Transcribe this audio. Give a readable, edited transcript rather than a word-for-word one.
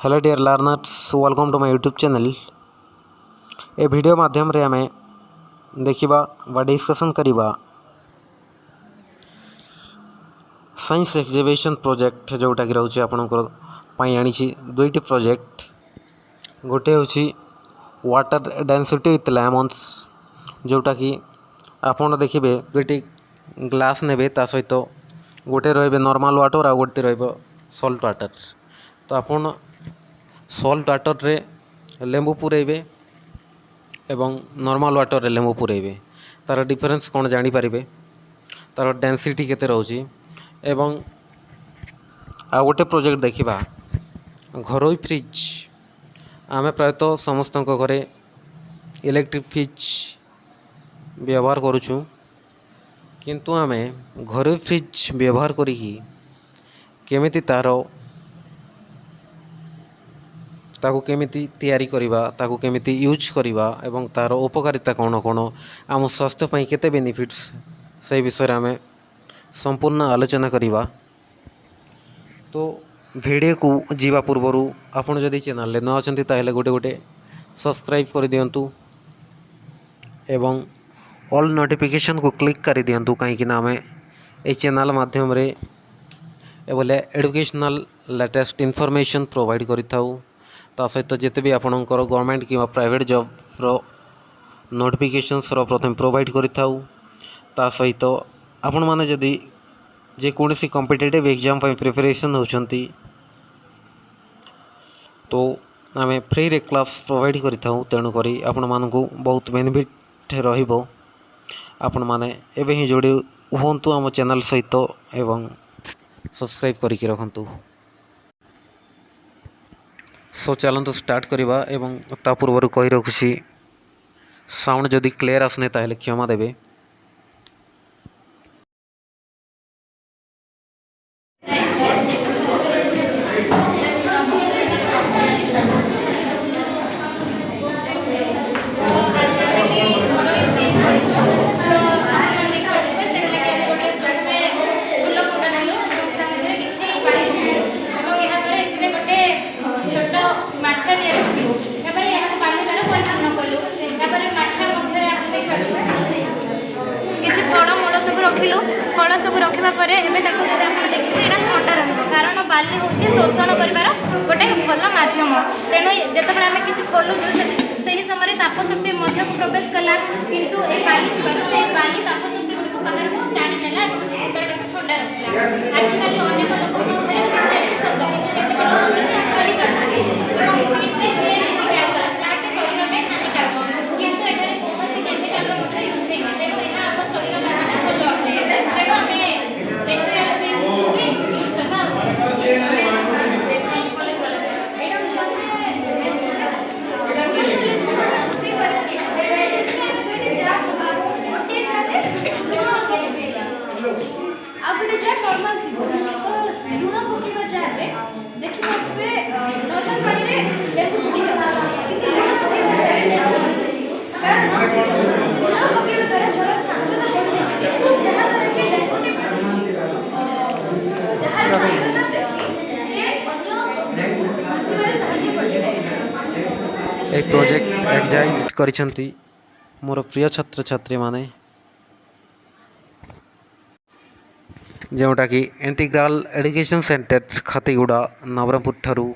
Hello dear learners, welcome to my YouTube channel. ए video माध्यम रे आमे देखिबा वा डिस्कशन करिबा साइंस एक्जिबिशन प्रोजेक्ट जोटा कि रहउछि आपनकर पई आनिछि दुईटी प्रोजेक्ट। गोटे होछि वाटर डेंसिटी विथ लेमन्स, जोटा कि आपन देखिबे दुईटी ग्लास नेबे ता सहित गोटे रहबे नॉर्मल वाटर आ गोटे रहबो सॉल्ट वाटर। तो आपन सॉल्ट वाटर रे लेंबू पुरेबे एवं नॉर्मल वाटर रे लेंबू पुरेबे, तार डिफरेंस कौन जानी पारिबे, तार डेंसिटी केते रहउछि। एवं आ गोटे प्रोजेक्ट देखिबा घरोई फ्रिज। आमे प्रायतः समस्तक घरे इलेक्ट्रिक फ्रिज व्यवहार करूछु, किंतु आमे घरोई फ्रिज व्यवहार करिकी केमिति ताकू केमिति तैयारी करिबा, ताकू केमिति यूज करिबा एवं तार उपकारिता कौन कौन, आम स्वास्थ्य पई केते बेनिफिट्स, से विषय आमे संपूर्ण आलोचना करिबा। तो वीडियो को जीवा पूर्वरु आपन जदि चैनल ले न अछंती ताहेले गोटे गोटे सब्सक्राइब कर दियंतु एवं ऑल नोटिफिकेशन को क्लिक कर दियंतु, कहीं ना आमे ए चैनल माध्यम रे एवं एजुकेशनल लेटेस्ट इनफॉरमेशन प्रोवाइड करिथाउ। ता सहित जिते भी आपणकर गवर्नमेंट कि प्राइवेट जॉब रो नोटिफिकेशंस रो प्रथम प्रोवाइड करिथाउ। ता सहित आपण माने जदि जे कोनोसी कॉम्पिटिटिव एग्जाम पई प्रिपरेशन होछंती तो आमे फ्री रे क्लास प्रोवाइड करिथाउ। तेणु करी आपण मानकु बहुत बेनिफिट रहिबो। आपण माने एबे ही जोड़ी हुंतु आम चैनल सहित एवं सब्सक्राइब करिक रखंतु। सो चलंतु स्टार्ट करिबा। एवं ता पूर्व कही रखुछि साउंड जदि क्लियर आसने ताहेले क्षमा देबे। फल सब रखा पर देखिए थंडा कारण बाली हूँ शोषण कर गोटे भल मध्यम। तेणु जिते आम कि खोलुचु से समय तापशक्ति मध्य प्रवेश कला, किंतु ए बाली तापशक्ति गुड़ी को बाहर को टाणी देला थंडा रखा। आजिकल अनेक ए प्रोजेक्ट एग्जाइट करिसंती मोर प्रिय छात्र छात्री माने, जोटा कि integral education centre Khatiguda Nabarangpur ठारू